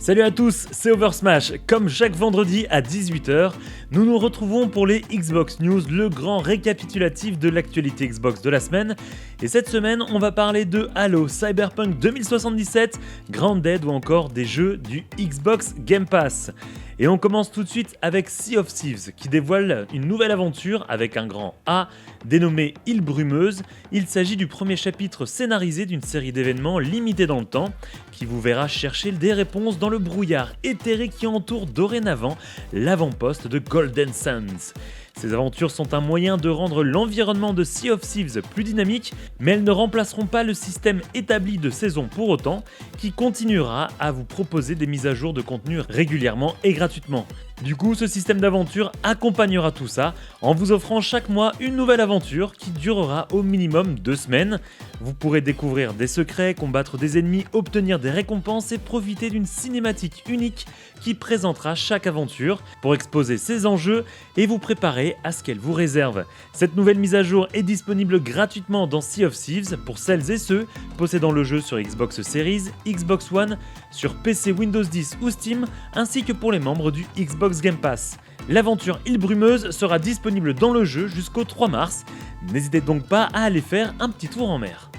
Salut à tous, c'est Oversmash. Comme chaque vendredi à 18h, nous nous retrouvons pour les Xbox News, le grand récapitulatif de l'actualité Xbox de la semaine. Et cette semaine, on va parler de Halo, Cyberpunk 2077, Grounded ou encore des jeux du Xbox Game Pass. Et on commence tout de suite avec Sea of Thieves qui dévoile une nouvelle aventure avec un grand A dénommé Île Brumeuse. Il s'agit du premier chapitre scénarisé d'une série d'événements limités dans le temps qui vous verra chercher des réponses dans le brouillard éthéré qui entoure dorénavant l'avant-poste de Golden Sands. Ces aventures sont un moyen de rendre l'environnement de Sea of Thieves plus dynamique, mais elles ne remplaceront pas le système établi de saison pour autant, qui continuera à vous proposer des mises à jour de contenu régulièrement et gratuitement. Du coup, ce système d'aventure accompagnera tout ça en vous offrant chaque mois une nouvelle aventure qui durera au minimum 2 semaines. Vous pourrez découvrir des secrets, combattre des ennemis, obtenir des récompenses et profiter d'une cinématique unique qui présentera chaque aventure pour exposer ses enjeux et vous préparer à ce qu'elle vous réserve. Cette nouvelle mise à jour est disponible gratuitement dans Sea of Thieves pour celles et ceux possédant le jeu sur Xbox Series, Xbox One, sur PC Windows 10 ou Steam, ainsi que pour les membres du Xbox Game Pass. L'aventure Île Brumeuse sera disponible dans le jeu jusqu'au 3 mars, n'hésitez donc pas à aller faire un petit tour en mer.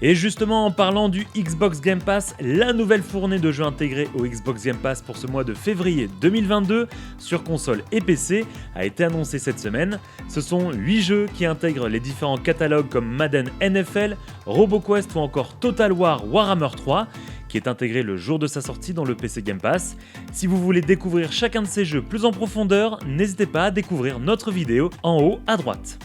Et justement, en parlant du Xbox Game Pass, la nouvelle fournée de jeux intégrés au Xbox Game Pass pour ce mois de février 2022 sur console et PC a été annoncée cette semaine. Ce sont 8 jeux qui intègrent les différents catalogues comme Madden NFL, RoboQuest ou encore Total War Warhammer 3, qui est intégré le jour de sa sortie dans le PC Game Pass. Si vous voulez découvrir chacun de ces jeux plus en profondeur, n'hésitez pas à découvrir notre vidéo en haut à droite.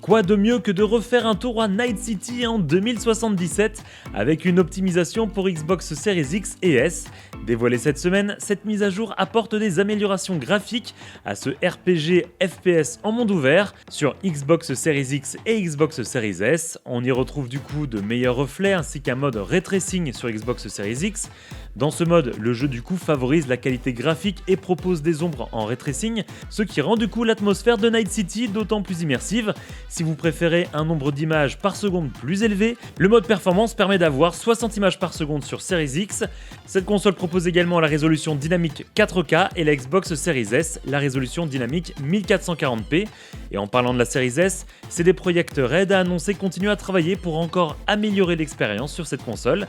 Quoi de mieux que de refaire un tour à Night City en 2077 avec une optimisation pour Xbox Series X et S. Dévoilée cette semaine, cette mise à jour apporte des améliorations graphiques à ce RPG FPS en monde ouvert sur Xbox Series X et Xbox Series S. On y retrouve du coup de meilleurs reflets ainsi qu'un mode ray tracing sur Xbox Series X. Dans ce mode, le jeu du coup favorise la qualité graphique et propose des ombres en ray tracing, ce qui rend du coup l'atmosphère de Night City d'autant plus immersive. Si vous préférez un nombre d'images par seconde plus élevé, le mode performance permet d'avoir 60 images par seconde sur Series X. Cette console propose également la résolution dynamique 4K et la Xbox Series S, la résolution dynamique 1440p. Et en parlant de la Series S, CD Projekt Red a annoncé continuer à travailler pour encore améliorer l'expérience sur cette console.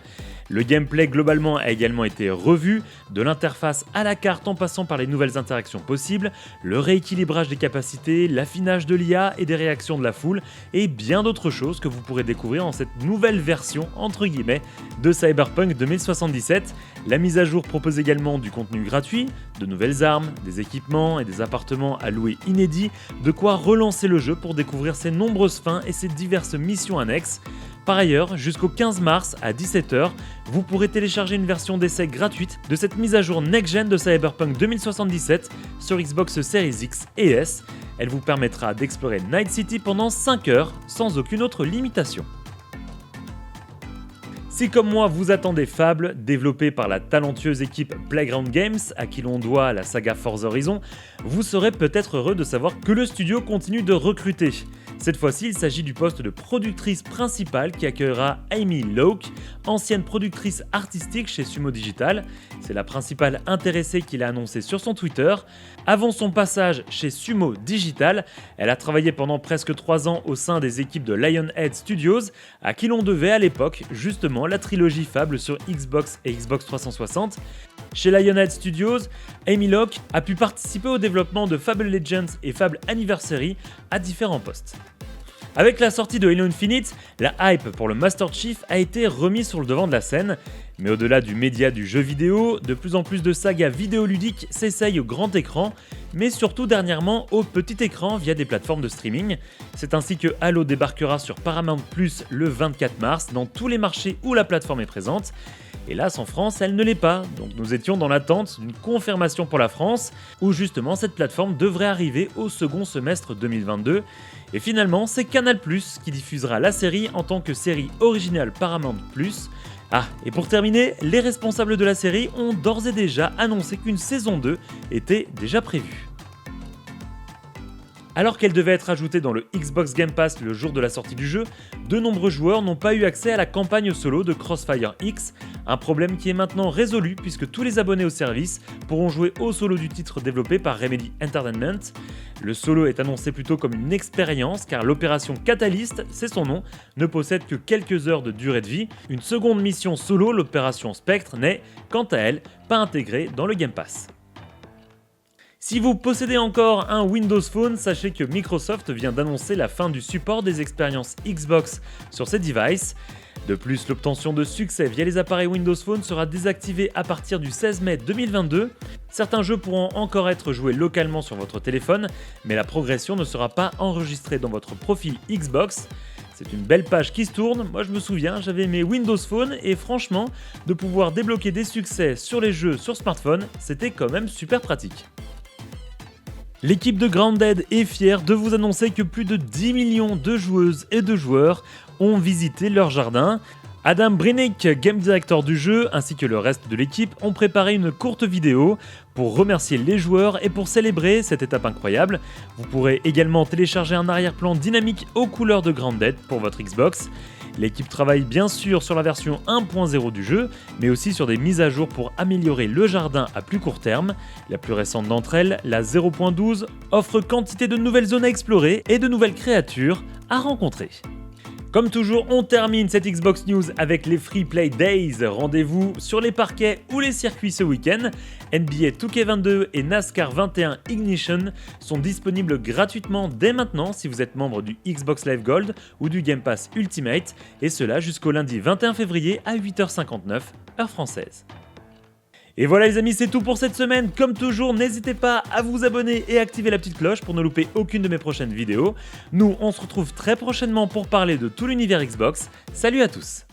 Le gameplay globalement a également été revu, de l'interface à la carte en passant par les nouvelles interactions possibles, le rééquilibrage des capacités, l'affinage de l'IA et des réactions de la foule, et bien d'autres choses que vous pourrez découvrir dans cette nouvelle version entre guillemets de Cyberpunk 2077. La mise à jour propose également du contenu gratuit, de nouvelles armes, des équipements et des appartements à louer inédits, de quoi relancer le jeu pour découvrir ses nombreuses fins et ses diverses missions annexes. Par ailleurs, jusqu'au 15 mars à 17h, vous pourrez télécharger une version d'essai gratuite de cette mise à jour next-gen de Cyberpunk 2077 sur Xbox Series X et S. Elle vous permettra d'explorer Night City pendant 5 heures sans aucune autre limitation. Si comme moi vous attendez Fable, développé par la talentueuse équipe Playground Games, à qui l'on doit la saga Forza Horizon, vous serez peut-être heureux de savoir que le studio continue de recruter. Cette fois-ci, il s'agit du poste de productrice principale qui accueillera Amy Locke, ancienne productrice artistique chez Sumo Digital. C'est la principale intéressée qui l'a annoncé sur son Twitter. Avant son passage chez Sumo Digital, elle a travaillé pendant presque 3 ans au sein des équipes de Lionhead Studios, à qui l'on devait à l'époque justement la trilogie Fable sur Xbox et Xbox 360. Chez Lionhead Studios, Amy Locke a pu participer au développement de Fable Legends et Fable Anniversary à différents postes. Avec la sortie de Halo Infinite, la hype pour le Master Chief a été remise sur le devant de la scène. Mais au-delà du média du jeu vidéo, de plus en plus de sagas vidéoludiques s'essayent au grand écran, mais surtout dernièrement au petit écran via des plateformes de streaming. C'est ainsi que Halo débarquera sur Paramount Plus le 24 mars dans tous les marchés où la plateforme est présente. Hélas, en France, elle ne l'est pas, donc nous étions dans l'attente d'une confirmation pour la France, où justement cette plateforme devrait arriver au second semestre 2022. Et finalement, c'est Canal+, qui diffusera la série en tant que série originale Paramount+. Ah, et pour terminer, les responsables de la série ont d'ores et déjà annoncé qu'une saison 2 était déjà prévue. Alors qu'elle devait être ajoutée dans le Xbox Game Pass le jour de la sortie du jeu, de nombreux joueurs n'ont pas eu accès à la campagne solo de Crossfire X, un problème qui est maintenant résolu puisque tous les abonnés au service pourront jouer au solo du titre développé par Remedy Entertainment. Le solo est annoncé plutôt comme une expérience car l'opération Catalyst, c'est son nom, ne possède que quelques heures de durée de vie. Une seconde mission solo, l'opération Spectre, n'est, quant à elle, pas intégrée dans le Game Pass. Si vous possédez encore un Windows Phone, sachez que Microsoft vient d'annoncer la fin du support des expériences Xbox sur ces devices. De plus, l'obtention de succès via les appareils Windows Phone sera désactivée à partir du 16 mai 2022. Certains jeux pourront encore être joués localement sur votre téléphone, mais la progression ne sera pas enregistrée dans votre profil Xbox. C'est une belle page qui se tourne, moi je me souviens, j'avais mes Windows Phone et franchement, de pouvoir débloquer des succès sur les jeux sur smartphone, c'était quand même super pratique. L'équipe de Grounded est fière de vous annoncer que plus de 10 millions de joueuses et de joueurs ont visité leur jardin. Adam Brinnick, game director du jeu, ainsi que le reste de l'équipe ont préparé une courte vidéo pour remercier les joueurs et pour célébrer cette étape incroyable. Vous pourrez également télécharger un arrière-plan dynamique aux couleurs de Grounded pour votre Xbox. L'équipe travaille bien sûr sur la version 1.0 du jeu, mais aussi sur des mises à jour pour améliorer le jardin à plus court terme. La plus récente d'entre elles, la 0.12, offre quantité de nouvelles zones à explorer et de nouvelles créatures à rencontrer. Comme toujours, on termine cette Xbox News avec les Free Play Days. Rendez-vous sur les parquets ou les circuits ce week-end. NBA 2K22 et NASCAR 21 Ignition sont disponibles gratuitement dès maintenant si vous êtes membre du Xbox Live Gold ou du Game Pass Ultimate, et cela jusqu'au lundi 21 février à 8h59, heure française. Et voilà les amis, c'est tout pour cette semaine. Comme toujours, n'hésitez pas à vous abonner et activer la petite cloche pour ne louper aucune de mes prochaines vidéos. Nous, on se retrouve très prochainement pour parler de tout l'univers Xbox. Salut à tous!